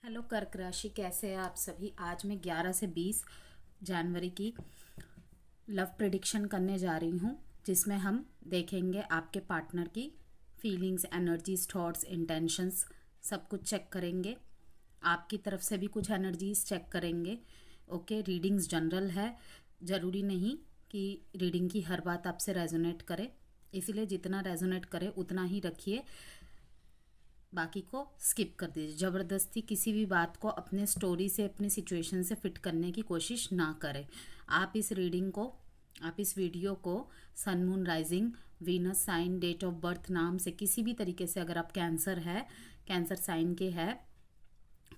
Hello कर्क राशि, कैसे हैं आप सभी। आज मैं 11 से 20 जनवरी की लव प्रिडिक्शन करने जा रही हूँ, जिसमें हम देखेंगे आपके पार्टनर की फीलिंग्स, एनर्जीज, थॉट्स, इंटेंशंस, सब कुछ चेक करेंगे। आपकी तरफ से भी कुछ एनर्जीज चेक करेंगे। ओके, रीडिंग्स जनरल है, ज़रूरी नहीं कि रीडिंग की हर बात आपसे रेजोनेट करे, इसीलिए जितना रेजोनेट करे उतना ही रखिए, बाकी को स्किप कर दीजिए। ज़बरदस्ती किसी भी बात को अपने स्टोरी से, अपने सिचुएशन से फिट करने की कोशिश ना करें। आप इस रीडिंग को, आप इस वीडियो को sun, moon, rising, Venus sign, date of birth नाम से किसी भी तरीके से, अगर आप कैंसर है, कैंसर साइन के है,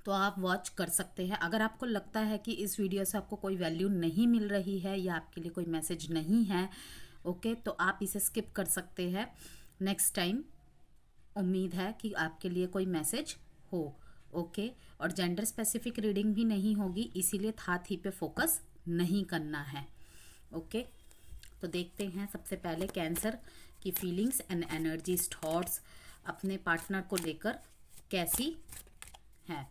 तो आप वॉच कर सकते हैं। अगर आपको लगता है कि इस वीडियो से आपको कोई वैल्यू नहीं मिल रही है या आपके लिए कोई मैसेज नहीं है, ओके, तो आप इसे स्किप कर सकते हैं। नेक्स्ट टाइम उम्मीद है कि आपके लिए कोई मैसेज हो। ओके, और जेंडर स्पेसिफिक रीडिंग भी नहीं होगी, इसीलिए थात ही पे फोकस नहीं करना है। ओके, तो देखते हैं सबसे पहले कैंसर की फीलिंग्स एंड एनर्जीज, थॉट्स अपने पार्टनर को लेकर कैसी है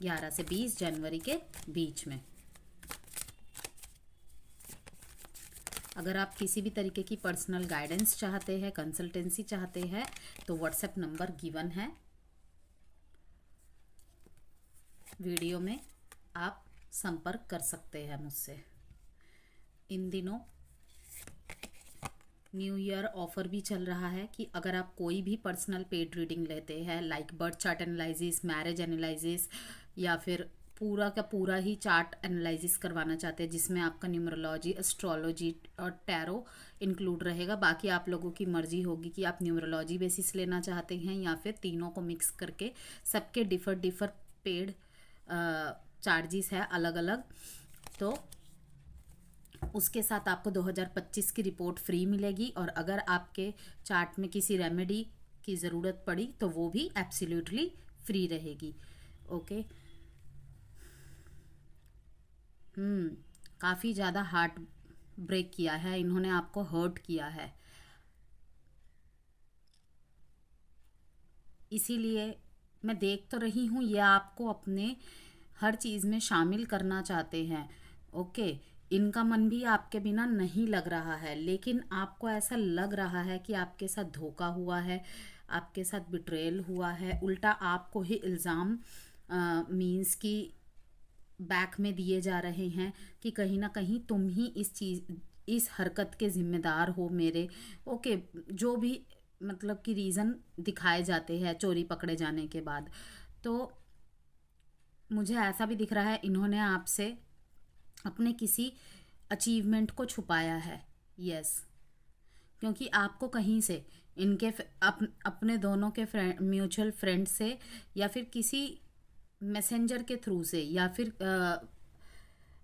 11 से 20 जनवरी के बीच में। अगर आप किसी भी तरीके की पर्सनल गाइडेंस चाहते हैं, कंसल्टेंसी चाहते हैं, तो व्हाट्सएप नंबर गिवन है वीडियो में, आप संपर्क कर सकते हैं मुझसे। इन दिनों न्यू ईयर ऑफर भी चल रहा है कि अगर आप कोई भी पर्सनल पेड रीडिंग लेते हैं, like birth chart analysis, marriage analysis, या फिर पूरा का पूरा ही चार्ट एनालिसिस करवाना चाहते हैं, जिसमें आपका न्यूमरोलॉजी, एस्ट्रोलॉजी और टैरो इंक्लूड रहेगा। बाकी आप लोगों की मर्जी होगी कि आप न्यूमरोलॉजी बेसिस लेना चाहते हैं या फिर तीनों को मिक्स करके। सबके डिफर पेड चार्जेस है अलग अलग। तो उसके साथ आपको 2025 की रिपोर्ट फ्री मिलेगी, और अगर आपके चार्ट में किसी रेमेडी की ज़रूरत पड़ी तो वो भी एब्सोल्युटली फ्री रहेगी। ओके, काफ़ी ज़्यादा हार्ट ब्रेक किया है इन्होंने, आपको हर्ट किया है, इसीलिए मैं देख तो रही हूँ ये आपको अपने हर चीज़ में शामिल करना चाहते हैं। ओके, इनका मन भी आपके बिना नहीं लग रहा है, लेकिन आपको ऐसा लग रहा है कि आपके साथ धोखा हुआ है, आपके साथ बिट्रेयल हुआ है, उल्टा आपको ही इल्ज़ाम मीन्स कि बैक में दिए जा रहे हैं कि कहीं ना कहीं तुम ही इस चीज़, इस हरकत के ज़िम्मेदार हो मेरे। ओके, जो भी मतलब कि रीज़न दिखाए जाते हैं चोरी पकड़े जाने के बाद, तो मुझे ऐसा भी दिख रहा है इन्होंने आपसे अपने किसी अचीवमेंट को छुपाया है। यस, क्योंकि आपको कहीं से इनके अपने दोनों के फ्रेंड, म्यूचुअल फ्रेंड से, या फिर किसी मैसेंजर के थ्रू से, या फिर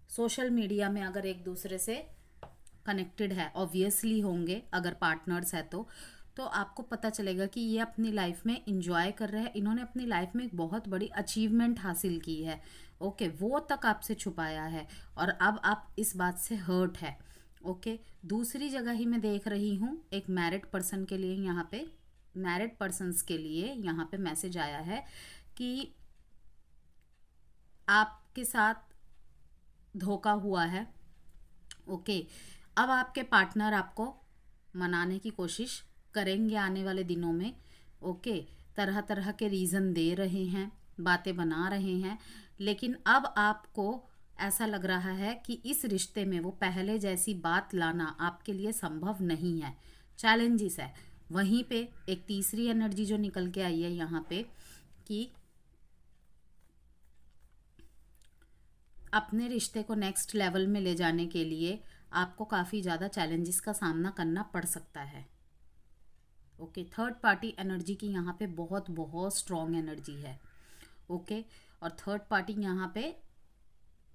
सोशल मीडिया में अगर एक दूसरे से कनेक्टेड है, ऑब्वियसली होंगे अगर पार्टनर्स है तो आपको पता चलेगा कि ये अपनी लाइफ में इंजॉय कर रहे हैं। इन्होंने अपनी लाइफ में एक बहुत बड़ी अचीवमेंट हासिल की है। ओके, वो तक आपसे छुपाया है और अब आप इस बात से हर्ट है। ओके, दूसरी जगह ही मैं देख रही हूँ एक मैरिड पर्सन के लिए, यहाँ पे मैरिड पर्सन्स के लिए यहाँ पे मैसेज आया है कि आपके साथ धोखा हुआ है। ओके, अब आपके पार्टनर आपको मनाने की कोशिश करेंगे आने वाले दिनों में। ओके, तरह तरह के रीज़न दे रहे हैं, बातें बना रहे हैं, लेकिन अब आपको ऐसा लग रहा है कि इस रिश्ते में वो पहले जैसी बात लाना आपके लिए संभव नहीं है, चैलेंजेस है। वहीं पे एक तीसरी एनर्जी जो निकल के आई है यहाँ पे कि अपने रिश्ते को नेक्स्ट लेवल में ले जाने के लिए आपको काफ़ी ज़्यादा चैलेंजेस का सामना करना पड़ सकता है। ओके, थर्ड पार्टी एनर्जी की यहाँ पे बहुत बहुत स्ट्रॉन्ग एनर्जी है। ओके, और थर्ड पार्टी यहाँ पे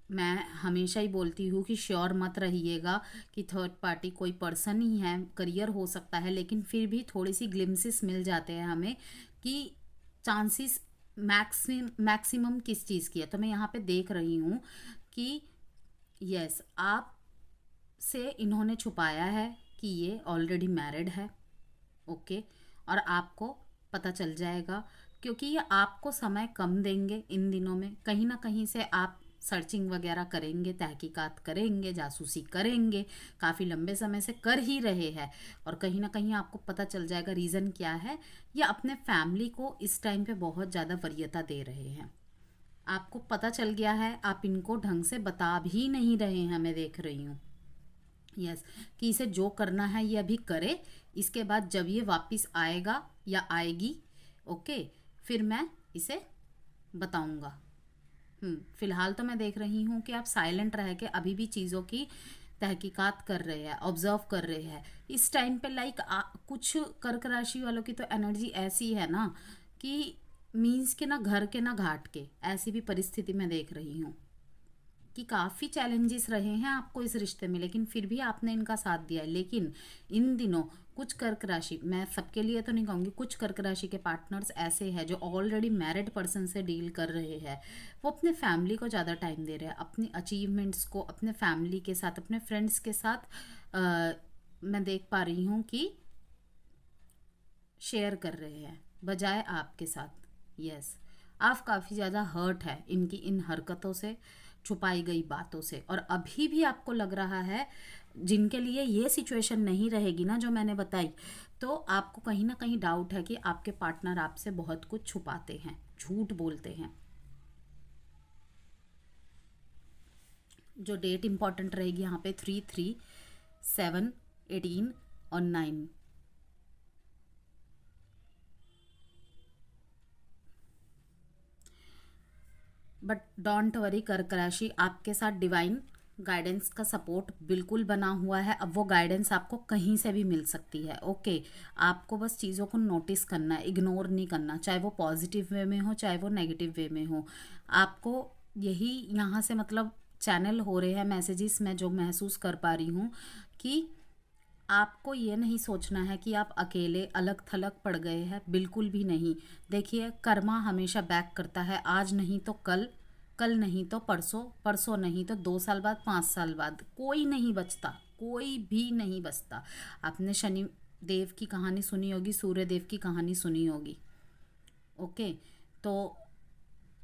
मैं हमेशा ही बोलती हूँ कि श्योर मत रहिएगा कि थर्ड पार्टी कोई पर्सन ही है, करियर हो सकता है, लेकिन फिर भी थोड़ी सी ग्लिम्सिस मिल जाते हैं हमें कि चांसेस मैक्सिमम किस चीज़ की है। तो मैं यहाँ पे देख रही हूँ कि यस, आप से इन्होंने छुपाया है कि ये ऑलरेडी मैरिड है। ओके, और आपको पता चल जाएगा क्योंकि ये आपको समय कम देंगे इन दिनों में। कहीं ना कहीं से आप सर्चिंग वगैरह करेंगे, तहकीकात करेंगे, जासूसी करेंगे, काफ़ी लंबे समय से कर ही रहे हैं, और कहीं ना कहीं आपको पता चल जाएगा रीज़न क्या है। या अपने फैमिली को इस टाइम पे बहुत ज़्यादा वरीयता दे रहे हैं, आपको पता चल गया है, आप इनको ढंग से बता भी नहीं रहे हैं, मैं देख रही हूँ। यस, कि इसे जो करना है ये अभी करे, इसके बाद जब ये वापस आएगा या आएगी, ओके, फिर मैं इसे बताऊंगा। फिलहाल तो मैं देख रही हूँ कि आप साइलेंट रह के अभी भी चीज़ों की तहकीकात कर रहे हैं, ऑब्जर्व कर रहे हैं इस टाइम पे। लाइक कुछ कर्क राशि वालों की तो एनर्जी ऐसी है ना कि मीन्स के ना घर के ना घाट के, ऐसी भी परिस्थिति मैं देख रही हूँ कि काफ़ी चैलेंजेस रहे हैं आपको इस रिश्ते में, लेकिन फिर भी आपने इनका साथ दिया है। लेकिन इन दिनों कुछ कर्क राशि, मैं सबके लिए तो नहीं कहूँगी, कुछ कर्क राशि के पार्टनर्स ऐसे हैं जो ऑलरेडी मैरिड पर्सन से डील कर रहे हैं। वो अपने फैमिली को ज़्यादा टाइम दे रहे हैं, अपनी अचीवमेंट्स को अपने फैमिली के साथ, अपने फ्रेंड्स के साथ मैं देख पा रही हूँ कि शेयर कर रहे हैं, बजाय आपके साथ। यस, आप काफ़ी ज़्यादा हर्ट है इनकी इन हरकतों से, छुपाई गई बातों से। और अभी भी आपको लग रहा है, जिनके लिए ये सिचुएशन नहीं रहेगी ना जो मैंने बताई, तो आपको कहीं ना कहीं डाउट है कि आपके पार्टनर आपसे बहुत कुछ छुपाते हैं, झूठ बोलते हैं। जो डेट इंपॉर्टेंट रहेगी यहाँ पे 3, 3, 7, 18 और 9। बट डोंट वरी कर्क राशि, आपके साथ डिवाइन गाइडेंस का सपोर्ट बिल्कुल बना हुआ है। अब वो गाइडेंस आपको कहीं से भी मिल सकती है, ओके। आपको बस चीज़ों को नोटिस करना है, इग्नोर नहीं करना, चाहे वो पॉजिटिव वे में हो चाहे वो नेगेटिव वे में हो। आपको यही यहाँ से मतलब चैनल हो रहे हैं मैसेजेस, मैं जो महसूस कर पा रही हूँ कि आपको ये नहीं सोचना है कि आप अकेले अलग थलग पड़ गए हैं, बिल्कुल भी नहीं। देखिए, कर्मा हमेशा बैक करता है, आज नहीं तो कल, कल नहीं तो परसों, परसों नहीं तो 2 साल बाद, 5 साल बाद, कोई नहीं बचता, कोई भी नहीं बचता। आपने शनि देव की कहानी सुनी होगी, सूर्य देव की कहानी सुनी होगी, ओके। तो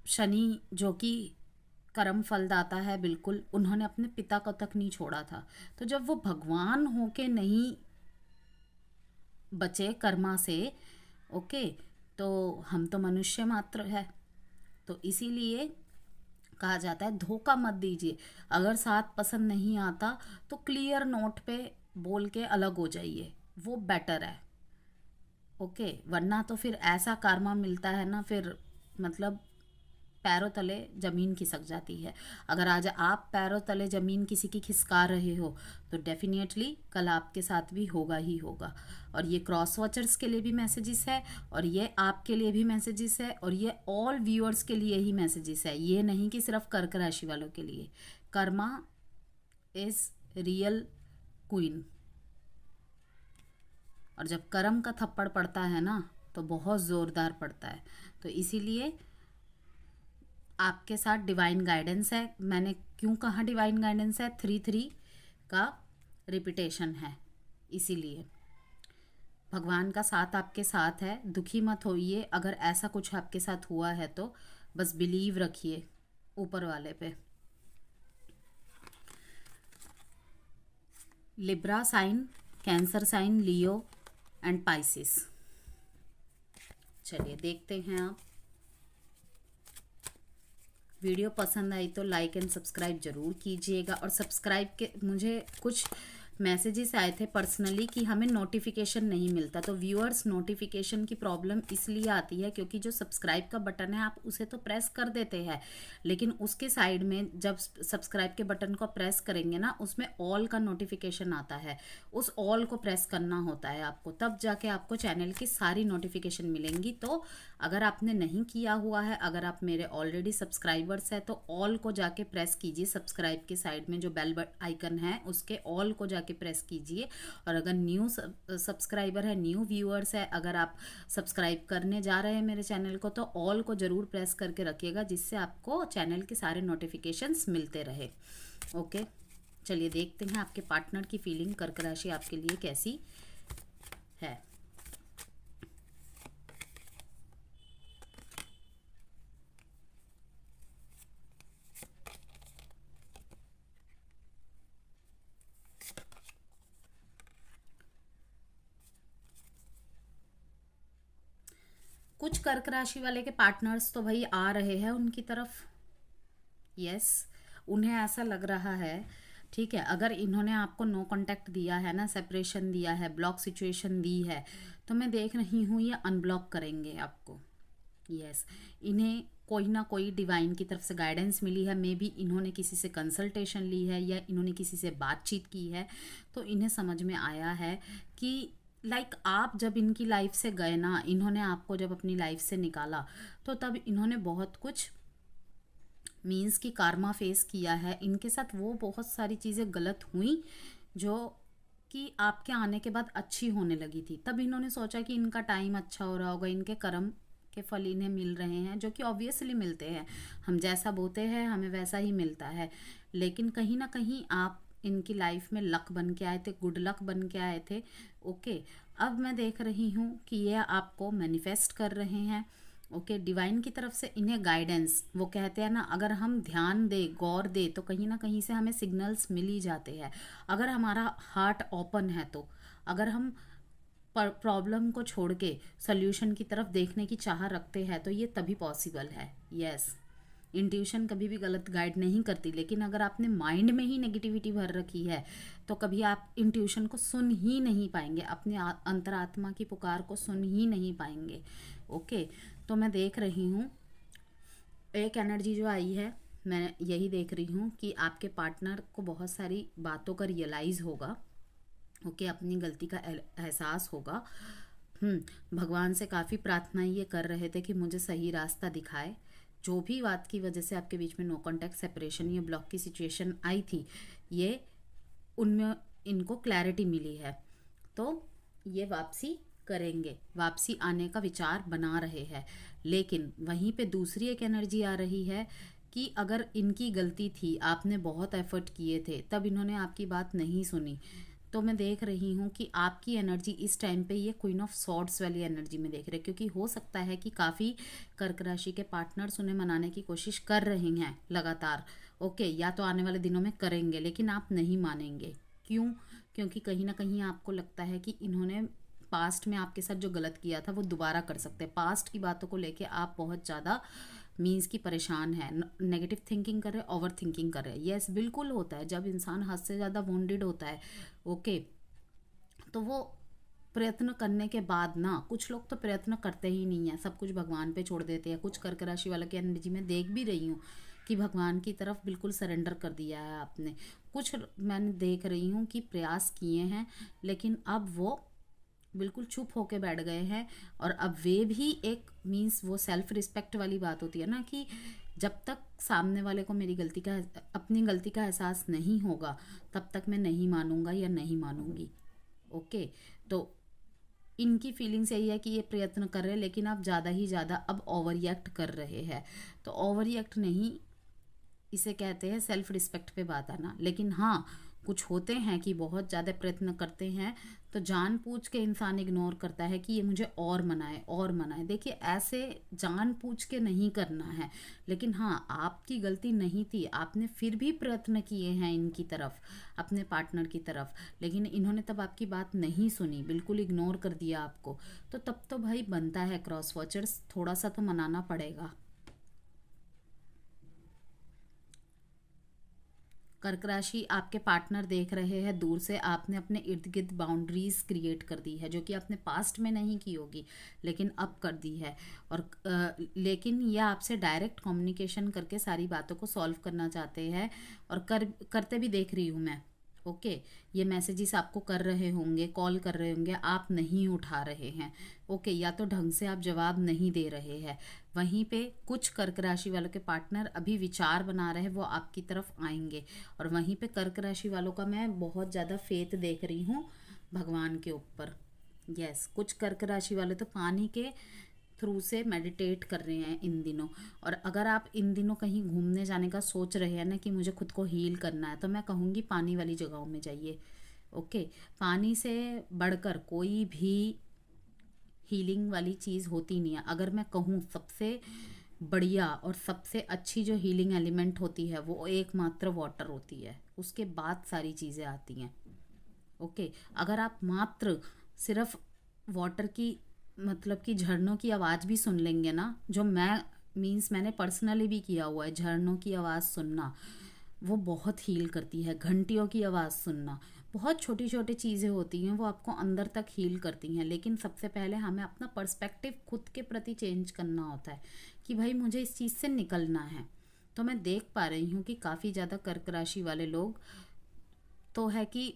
शनि जो कि कर्म फलदाता है, बिल्कुल, उन्होंने अपने पिता को तक नहीं छोड़ा था। तो जब वो भगवान होके नहीं बचे कर्मा से, ओके, तो हम तो मनुष्य मात्र है। तो इसीलिए कहा जाता है धोखा मत दीजिए। अगर साथ पसंद नहीं आता तो क्लियर नोट पे बोल के अलग हो जाइए, वो बेटर है, ओके। वरना तो फिर ऐसा karma मिलता है ना, फिर मतलब पैरों तले ज़मीन खिसक जाती है। अगर आज आप पैरों तले ज़मीन किसी की खिसका रहे हो तो डेफिनेटली कल आपके साथ भी होगा ही होगा। और ये क्रॉस वॉचर्स के लिए भी मैसेजेस है, और ये आपके लिए भी मैसेजेस है, और ये ऑल व्यूअर्स के लिए ही मैसेजेस है, ये नहीं कि सिर्फ कर्क राशि वालों के लिए। Karma is real queen. और जब कर्म का थप्पड़ पड़ता है ना तो बहुत ज़ोरदार पड़ता है। तो इसीलिए आपके साथ डिवाइन गाइडेंस है। मैंने क्यों कहा डिवाइन गाइडेंस है, 3, 3 का रिपीटेशन है, इसीलिए भगवान का साथ आपके साथ है। दुखी मत होइए अगर ऐसा कुछ आपके साथ हुआ है तो, बस बिलीव रखिए ऊपर वाले पे। Libra sign, Cancer sign, Leo and Pisces. चलिए देखते हैं आप। वीडियो पसंद आई तो लाइक एंड सब्सक्राइब जरूर कीजिएगा। और सब्सक्राइब के मुझे कुछ मैसेजेस आए थे पर्सनली कि हमें नोटिफिकेशन नहीं मिलता। तो व्यूअर्स, नोटिफिकेशन की प्रॉब्लम इसलिए आती है क्योंकि जो सब्सक्राइब का बटन है आप उसे तो प्रेस कर देते हैं, लेकिन उसके साइड में जब सब्सक्राइब के बटन को प्रेस करेंगे ना, उसमें ऑल का नोटिफिकेशन आता है, उस ऑल को प्रेस करना होता है आपको, तब जाके आपको चैनल की सारी नोटिफिकेशन मिलेंगी। तो अगर आपने नहीं किया हुआ है, अगर आप मेरे ऑलरेडी सब्सक्राइबर्स हैं, तो ऑल को जाके प्रेस कीजिए। सब्सक्राइब के साइड में जो बेल आइकन है उसके ऑल को जाके प्रेस कीजिए। और अगर न्यू सब्सक्राइबर है, न्यू व्यूअर्स है, अगर आप सब्सक्राइब करने जा रहे हैं मेरे चैनल को, तो ऑल को ज़रूर प्रेस करके रखिएगा, जिससे आपको चैनल के सारे नोटिफिकेशंस मिलते रहे, ओके। चलिए देखते हैं आपके पार्टनर की फीलिंग कर्क राशि आपके लिए कैसी है। कुछ कर्क राशि वाले के पार्टनर्स तो भाई आ रहे हैं उनकी तरफ। यस, उन्हें ऐसा लग रहा है, ठीक है, अगर इन्होंने आपको नो कांटेक्ट दिया है ना, सेपरेशन दिया है, ब्लॉक सिचुएशन दी है, तो मैं देख रही हूँ ये अनब्लॉक करेंगे आपको। यस, इन्हें कोई ना कोई डिवाइन की तरफ से गाइडेंस मिली है, मे बी इन्होंने किसी से कंसल्टेशन ली है या इन्होंने किसी से बातचीत की है, तो इन्हें समझ में आया है कि आप जब इनकी लाइफ से गए ना, इन्होंने आपको जब अपनी लाइफ से निकाला, तो तब इन्होंने बहुत कुछ मीन्स की कार्मा फेस किया है। इनके साथ वो बहुत सारी चीज़ें गलत हुई जो कि आपके आने के बाद अच्छी होने लगी थी, तब इन्होंने सोचा कि इनका टाइम अच्छा हो रहा होगा, इनके कर्म के फल इन्हें मिल रहे हैं, जो कि ऑब्वियसली मिलते हैं, हम जैसा बोते हैं हमें वैसा ही मिलता है। लेकिन कहीं ना कहीं आप इनकी लाइफ में लक बन के आए थे, गुड लक बन के आए थे। ओके, अब मैं देख रही हूँ कि ये आपको मैनिफेस्ट कर रहे हैं। ओके, डिवाइन की तरफ से इन्हें गाइडेंस, वो कहते हैं ना, अगर हम ध्यान दे, गौर दे, तो कहीं ना कहीं से हमें सिग्नल्स मिल ही जाते हैं। अगर हमारा हार्ट ओपन है, तो अगर हम प्रॉब्लम को छोड़ के सॉल्यूशन की तरफ देखने की चाह रखते हैं, तो ये तभी पॉसिबल है। यस, इंट्यूशन कभी भी गलत गाइड नहीं करती, लेकिन अगर आपने माइंड में ही नेगेटिविटी भर रखी है, तो कभी आप इंट्यूशन को सुन ही नहीं पाएंगे, अपने अंतरात्मा की पुकार को सुन ही नहीं पाएंगे। ओके, तो मैं देख रही हूँ एक एनर्जी जो आई है, मैं यही देख रही हूँ कि आपके पार्टनर को बहुत सारी बातों का रियलाइज़ होगा। ओके, अपनी गलती का एहसास होगा। भगवान से काफ़ी प्रार्थनाएं ये कर रहे थे कि मुझे सही रास्ता दिखाए। जो भी बात की वजह से आपके बीच में नो कांटेक्ट, सेपरेशन या ब्लॉक की सिचुएशन आई थी, ये उनमें इनको क्लैरिटी मिली है, तो ये वापसी करेंगे, वापसी आने का विचार बना रहे हैं। लेकिन वहीं पे दूसरी एक एनर्जी आ रही है कि अगर इनकी गलती थी, आपने बहुत एफर्ट किए थे, तब इन्होंने आपकी बात नहीं सुनी, तो मैं देख रही हूँ कि आपकी एनर्जी इस टाइम पे ये क्वीन ऑफ सॉर्ड्स वाली एनर्जी में देख रहे हैं, क्योंकि हो सकता है कि काफ़ी कर्क राशि के पार्टनर्स उन्हें मनाने की कोशिश कर रहे हैं लगातार। ओके, या तो आने वाले दिनों में करेंगे, लेकिन आप नहीं मानेंगे। क्यों? क्योंकि कहीं ना कहीं आपको लगता है कि इन्होंने पास्ट में आपके साथ जो गलत किया था वो दोबारा कर सकते हैं। पास्ट की बातों को लेके आप बहुत ज़्यादा मीन्स की परेशान है, नेगेटिव थिंकिंग कर रहे, ओवर थिंकिंग कर रहे। यस, बिल्कुल होता है, जब इंसान हद से ज़्यादा वोंडेड होता है, ओके, तो वो प्रयत्न करने के बाद ना, कुछ लोग तो प्रयत्न करते ही नहीं है, सब कुछ भगवान पे छोड़ देते हैं। कुछ कर्क राशि वाले की एनर्जी में देख भी रही हूँ कि भगवान की तरफ बिल्कुल सरेंडर कर दिया है आपने। कुछ मैंने देख रही हूँ कि प्रयास किए हैं, लेकिन अब वो बिल्कुल चुप होके बैठ गए हैं। और अब वे भी एक मीन्स वो सेल्फ रिस्पेक्ट वाली बात होती है ना, कि जब तक सामने वाले को मेरी गलती का, अपनी गलती का एहसास नहीं होगा, तब तक मैं नहीं मानूंगा या नहीं मानूंगी। ओके, तो इनकी फीलिंग्स यही है कि ये प्रयत्न कर रहे हैं, लेकिन आप ज़्यादा ही ज़्यादा अब ओवर रिएक्ट कर रहे हैं। तो ओवर रिएक्ट नहीं, इसे कहते हैं सेल्फ रिस्पेक्ट पे बात आना। लेकिन हाँ, कुछ होते हैं कि बहुत ज़्यादा प्रयत्न करते हैं, तो जानबूझ के इंसान इग्नोर करता है कि ये मुझे और मनाए और मनाए। देखिए, ऐसे जानबूझ के नहीं करना है, लेकिन हाँ, आपकी गलती नहीं थी, आपने फिर भी प्रयत्न किए हैं इनकी तरफ, अपने पार्टनर की तरफ, लेकिन इन्होंने तब आपकी बात नहीं सुनी, बिल्कुल इग्नोर कर दिया आपको। तो तब तो भाई बनता है क्रॉस वॉचर्स, थोड़ा सा तो मनाना पड़ेगा। कर्क राशि आपके पार्टनर देख रहे हैं दूर से, आपने अपने इर्द गिर्द बाउंड्रीज क्रिएट कर दी है, जो कि आपने पास्ट में नहीं की होगी, लेकिन अब कर दी है। और लेकिन यह आपसे डायरेक्ट कम्युनिकेशन करके सारी बातों को सॉल्व करना चाहते हैं, और करते भी देख रही हूँ मैं। ओके, ये मैसेजेस आपको कर रहे होंगे, कॉल कर रहे होंगे, आप नहीं उठा रहे हैं। ओके, या तो ढंग से आप जवाब नहीं दे रहे हैं। वहीं पे कुछ कर्क राशि वालों के पार्टनर अभी विचार बना रहे हैं, वो आपकी तरफ आएंगे। और वहीं पे कर्क राशि वालों का मैं बहुत ज़्यादा फेथ देख रही हूँ भगवान के ऊपर। यस, कुछ कर्क राशि वाले तो पानी के थ्रू से मेडिटेट कर रहे हैं इन दिनों। और अगर आप इन दिनों कहीं घूमने जाने का सोच रहे हैं ना, कि मुझे खुद को हील करना है, तो मैं कहूँगी पानी वाली जगहों में जाइए। ओके, पानी से बढ़कर कोई भी हीलिंग वाली चीज़ होती नहीं है। अगर मैं कहूँ सबसे बढ़िया और सबसे अच्छी जो हीलिंग एलिमेंट होती है, वो एकमात्र वाटर होती है, उसके बाद सारी चीज़ें आती हैं। ओके, अगर आप मात्र सिर्फ वाटर की मतलब कि झरनों की आवाज़ भी सुन लेंगे ना, जो मैंने पर्सनली भी किया हुआ है, झरनों की आवाज़ सुनना वो बहुत हील करती है। घंटियों की आवाज़ सुनना, बहुत छोटी छोटी चीज़ें होती हैं वो आपको अंदर तक हील करती हैं। लेकिन सबसे पहले हमें अपना पर्सपेक्टिव खुद के प्रति चेंज करना होता है कि भाई मुझे इस चीज़ से निकलना है। तो मैं देख पा रही हूँ कि काफ़ी ज़्यादा कर्क राशि वाले लोग तो है कि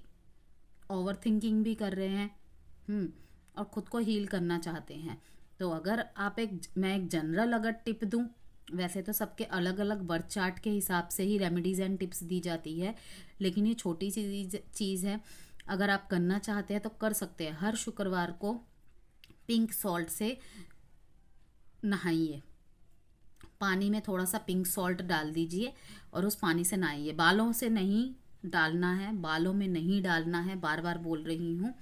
ओवर थिंकिंग भी कर रहे हैं, और ख़ुद को हील करना चाहते हैं। तो अगर मैं एक जनरल अगर टिप दूं, वैसे तो सबके अलग अलग बर्थ चार्ट के हिसाब से ही रेमेडीज़ एंड टिप्स दी जाती है, लेकिन ये छोटी सी चीज़ है, अगर आप करना चाहते हैं तो कर सकते हैं। हर शुक्रवार को पिंक सॉल्ट से नहाइए, पानी में थोड़ा सा पिंक सॉल्ट डाल दीजिए और उस पानी से नहाइए। बालों से नहीं डालना है, बालों में नहीं डालना है, बार बार बोल रही हूँ,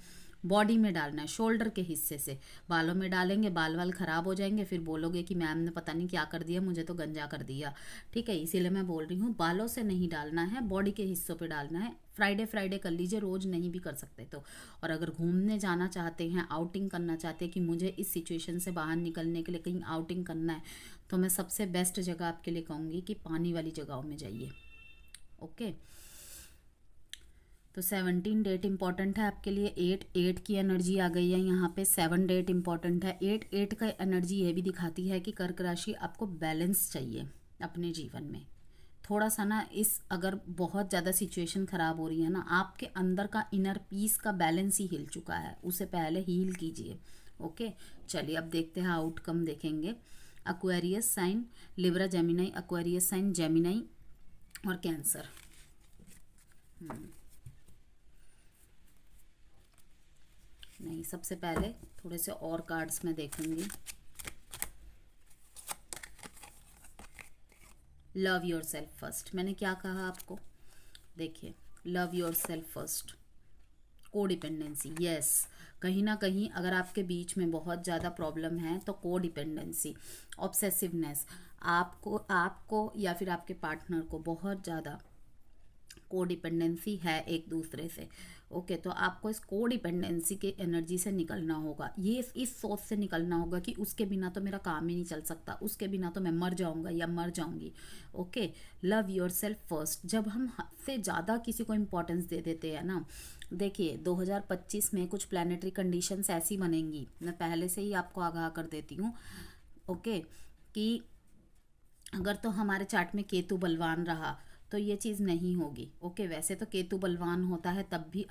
बॉडी में डालना है, शोल्डर के हिस्से से। बालों में डालेंगे बाल वाल ख़राब हो जाएंगे, फिर बोलोगे कि मैम ने पता नहीं क्या कर दिया, मुझे तो गंजा कर दिया। ठीक है, इसीलिए मैं बोल रही हूँ बालों से नहीं डालना है, बॉडी के हिस्सों पे डालना है। फ्राइडे फ्राइडे कर लीजिए, रोज़ नहीं भी कर सकते तो। और अगर घूमने जाना चाहते हैं, आउटिंग करना चाहते हैं कि मुझे इस सिचुएशन से बाहर निकलने के लिए कहीं आउटिंग करना है, तो मैं सबसे बेस्ट जगह आपके लिए कहूँगी कि पानी वाली जगहों में जाइए। ओके, तो 17 डेट इंपॉर्टेंट है आपके लिए। 8 की एनर्जी आ गई है यहाँ पे। 7 डेट इंपॉर्टेंट है। 8 का एनर्जी ये भी दिखाती है कि कर्क राशि आपको बैलेंस चाहिए अपने जीवन में। थोड़ा सा ना अगर बहुत ज़्यादा सिचुएशन ख़राब हो रही है ना, आपके अंदर का इनर पीस का बैलेंस ही हिल चुका है, उसे पहले हील कीजिए। ओके, चलिए अब देखते हैं आउटकम देखेंगे। Aquarius sign, Libra Gemini, Aquarius sign Gemini और कैंसर। नहीं, सबसे पहले थोड़े से और कार्ड्स मैं देखूंगी। लव योर सेल्फ फर्स्ट, मैंने क्या कहा आपको? देखिए, love your self first, codependency. Yes, कहीं ना कहीं अगर आपके बीच में बहुत ज़्यादा प्रॉब्लम है तो कोडिपेंडेंसी, ऑब्सेसिवनेस, आपको या फिर आपके पार्टनर को बहुत ज़्यादा कोडिपेंडेंसी है एक दूसरे से। ओके, तो आपको इस कोडिपेंडेंसी के एनर्जी से निकलना होगा। ये इस सोच से निकलना होगा कि उसके बिना तो मेरा काम ही नहीं चल सकता, उसके बिना तो मैं मर जाऊंगा या मर जाऊंगी। Okay, love your self first. जब हम हद से ज़्यादा किसी को इम्पोर्टेंस दे देते हैं ना, देखिए 2025 में कुछ प्लानिटरी कंडीशंस ऐसी बनेंगी, मैं पहले से ही आपको आगाह कर देती हूँ। ओके, कि अगर तो हमारे चार्ट में केतु बलवान रहा तो ये चीज़ नहीं होगी। ओके, वैसे तो केतु बलवान होता है तब भी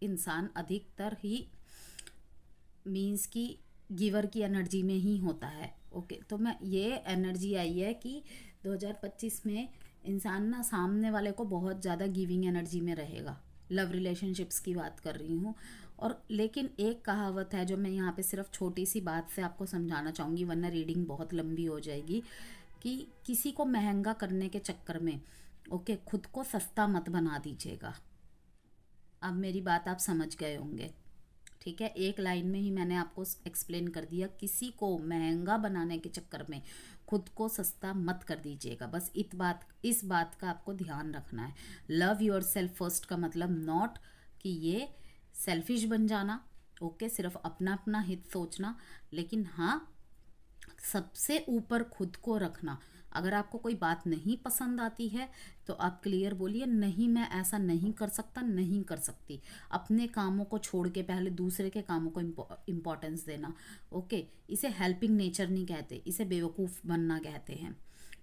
इंसान अधिकतर ही मीन्स की गिवर की एनर्जी में ही होता है। ओके, तो मैं ये एनर्जी आई है कि 2025 में इंसान ना सामने वाले को बहुत ज़्यादा गिविंग एनर्जी में रहेगा। लव रिलेशनशिप्स की बात कर रही हूँ। और लेकिन एक कहावत है जो मैं यहाँ पे सिर्फ छोटी सी बात से आपको समझाना चाहूँगी, वरना रीडिंग बहुत लंबी हो जाएगी, कि किसी को महंगा करने के चक्कर में ओके खुद को सस्ता मत बना दीजिएगा। अब मेरी बात आप समझ गए होंगे। ठीक है, एक लाइन में ही मैंने आपको एक्सप्लेन कर दिया। किसी को महंगा बनाने के चक्कर में खुद को सस्ता मत कर दीजिएगा। बस इस बात का आपको ध्यान रखना है। लव योर सेल्फ फर्स्ट का मतलब नॉट कि ये सेल्फिश बन जाना, ओके, सिर्फ अपना अपना हित सोचना, लेकिन हाँ सबसे ऊपर खुद को रखना। अगर आपको कोई बात नहीं पसंद आती है तो आप क्लियर बोलिए, नहीं मैं ऐसा नहीं कर सकता, नहीं कर सकती। अपने कामों को छोड़ के पहले दूसरे के कामों को इम्पोर्टेंस देना। ओके, इसे हेल्पिंग नेचर नहीं कहते, इसे बेवकूफ़ बनना कहते हैं।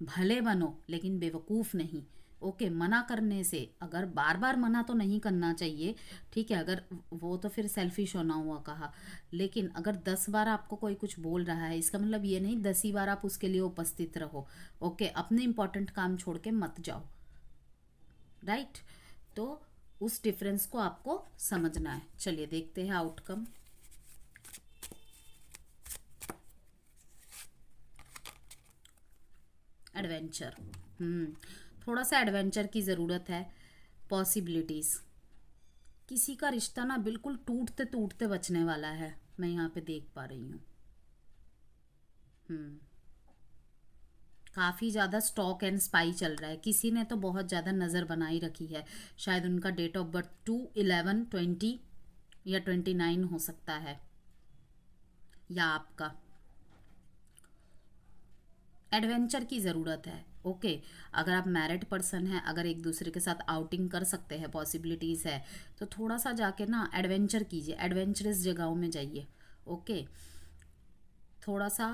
भले बनो लेकिन बेवकूफ़ नहीं। ओके, मना करने से, अगर बार बार मना तो नहीं करना चाहिए, ठीक है, अगर वो तो फिर सेल्फिश होना हुआ कहा। लेकिन अगर 10 बार आपको कोई कुछ बोल रहा है, इसका मतलब ये नहीं 10 ही बार आप उसके लिए उपस्थित रहो। ओके, अपने इंपॉर्टेंट काम छोड़ के मत जाओ। राइट, तो उस डिफरेंस को आपको समझना है। चलिए देखते हैं आउटकम। एडवेंचर, थोड़ा सा एडवेंचर की ज़रूरत है। पॉसिबिलिटीज़, किसी का रिश्ता ना बिल्कुल टूटते टूटते बचने वाला है, मैं यहाँ पे देख पा रही हूँ। काफ़ी ज़्यादा स्टॉक एंड स्पाई चल रहा है। किसी ने तो बहुत ज़्यादा नज़र बनाई रखी है। शायद उनका डेट ऑफ बर्थ 2/11/20 या 29 हो सकता है। या आपका एडवेंचर की ज़रूरत है। ओके, अगर आप मैरिड पर्सन हैं, अगर एक दूसरे के साथ आउटिंग कर सकते हैं, पॉसिबिलिटीज़ है, तो थोड़ा सा जाके ना एडवेंचर कीजिए, एडवेंचरस जगहों में जाइए। ओके, थोड़ा सा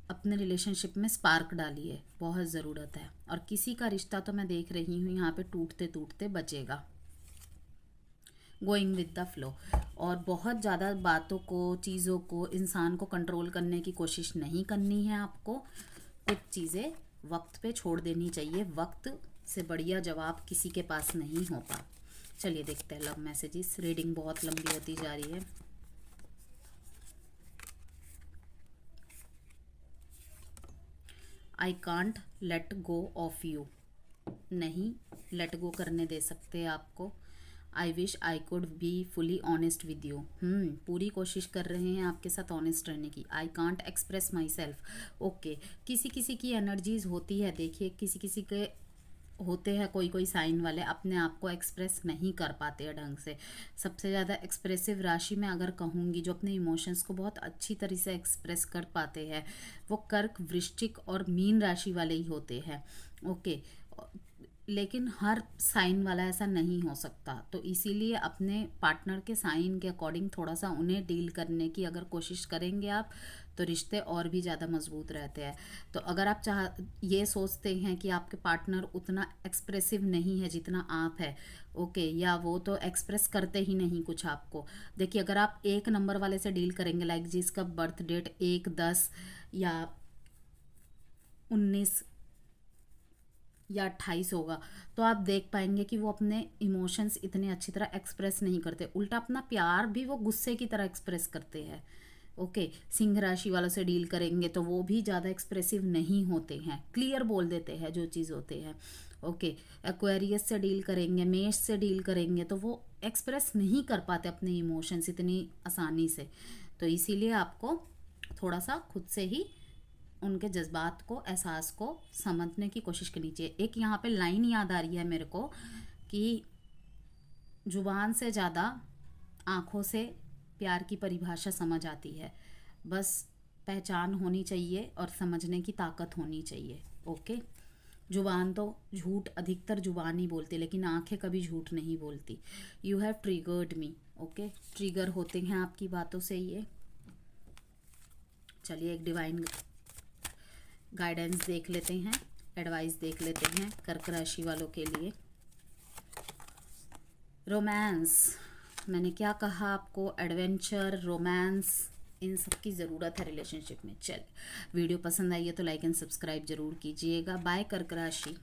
अपने रिलेशनशिप में स्पार्क डालिए, बहुत ज़रूरत है। और किसी का रिश्ता तो मैं देख रही हूँ यहाँ पे टूटते टूटते बचेगा। Going with the flow. और बहुत ज़्यादा बातों को, चीज़ों को, इंसान को कंट्रोल करने की कोशिश नहीं करनी है आपको। कुछ चीज़ें वक्त पे छोड़ देनी चाहिए। वक्त से बढ़िया जवाब किसी के पास नहीं होता। चलिए देखते हैं लव मैसेजेस। रीडिंग बहुत लंबी होती जा रही है। I can't let go of you. नहीं लेट गो करने दे सकते आपको। I wish I could be fully honest with you. पूरी कोशिश कर रहे हैं आपके साथ ऑनेस्ट रहने की। I can't express my self. Okay, किसी किसी की एनर्जीज होती है, देखिए किसी किसी के होते हैं, कोई कोई साइन वाले अपने आप को एक्सप्रेस नहीं कर पाते हैं ढंग से। सबसे ज़्यादा एक्सप्रेसिव राशि में अगर कहूँगी, जो अपने इमोशंस को बहुत अच्छी तरह से एक्सप्रेस कर पाते हैं, वो कर्क, वृश्चिक और मीन राशि वाले ही होते हैं। ओके, लेकिन हर साइन वाला ऐसा नहीं हो सकता, तो इसीलिए अपने पार्टनर के साइन के अकॉर्डिंग थोड़ा सा उन्हें डील करने की अगर कोशिश करेंगे आप, तो रिश्ते और भी ज़्यादा मजबूत रहते हैं। तो अगर आप ये सोचते हैं कि आपके पार्टनर उतना एक्सप्रेसिव नहीं है जितना आप है, ओके, या वो तो एक्सप्रेस करते ही नहीं कुछ आपको। देखिए, अगर आप 1 नंबर वाले से डील करेंगे, लाइक जिसका बर्थ डेट 1, 10 या 19 या 28 होगा, तो आप देख पाएंगे कि वो अपने इमोशंस इतने अच्छी तरह एक्सप्रेस नहीं करते। उल्टा अपना प्यार भी वो गुस्से की तरह एक्सप्रेस करते हैं। ओके, सिंह राशि वालों से डील करेंगे तो वो भी ज़्यादा एक्सप्रेसिव नहीं होते हैं, क्लियर बोल देते हैं जो चीज़ होते हैं। ओके, एक्वेरियस से डील करेंगे, मेष से डील करेंगे, तो वो एक्सप्रेस नहीं कर पाते अपने इमोशंस इतनी आसानी से। तो इसीलिए आपको थोड़ा सा खुद से ही उनके जज्बात को, एहसास को समझने की कोशिश करनी चाहिए। एक यहाँ पे लाइन याद आ रही है मेरे को कि जुबान से ज़्यादा आँखों से प्यार की परिभाषा समझ आती है। बस पहचान होनी चाहिए और समझने की ताकत होनी चाहिए। ओके, जुबान तो झूठ, अधिकतर जुबान ही बोलती, लेकिन आंखें कभी झूठ नहीं बोलती। You have triggered me. Okay, trigger होते हैं आपकी बातों से ये। चलिए एक डिवाइन गाइडेंस देख लेते हैं, एडवाइस देख लेते हैं कर्क राशि वालों के लिए। रोमांस, मैंने क्या कहा आपको, एडवेंचर, रोमांस, इन सब की ज़रूरत है रिलेशनशिप में। चल, वीडियो पसंद आई है तो लाइक एंड सब्सक्राइब जरूर कीजिएगा। बाय कर्क राशि।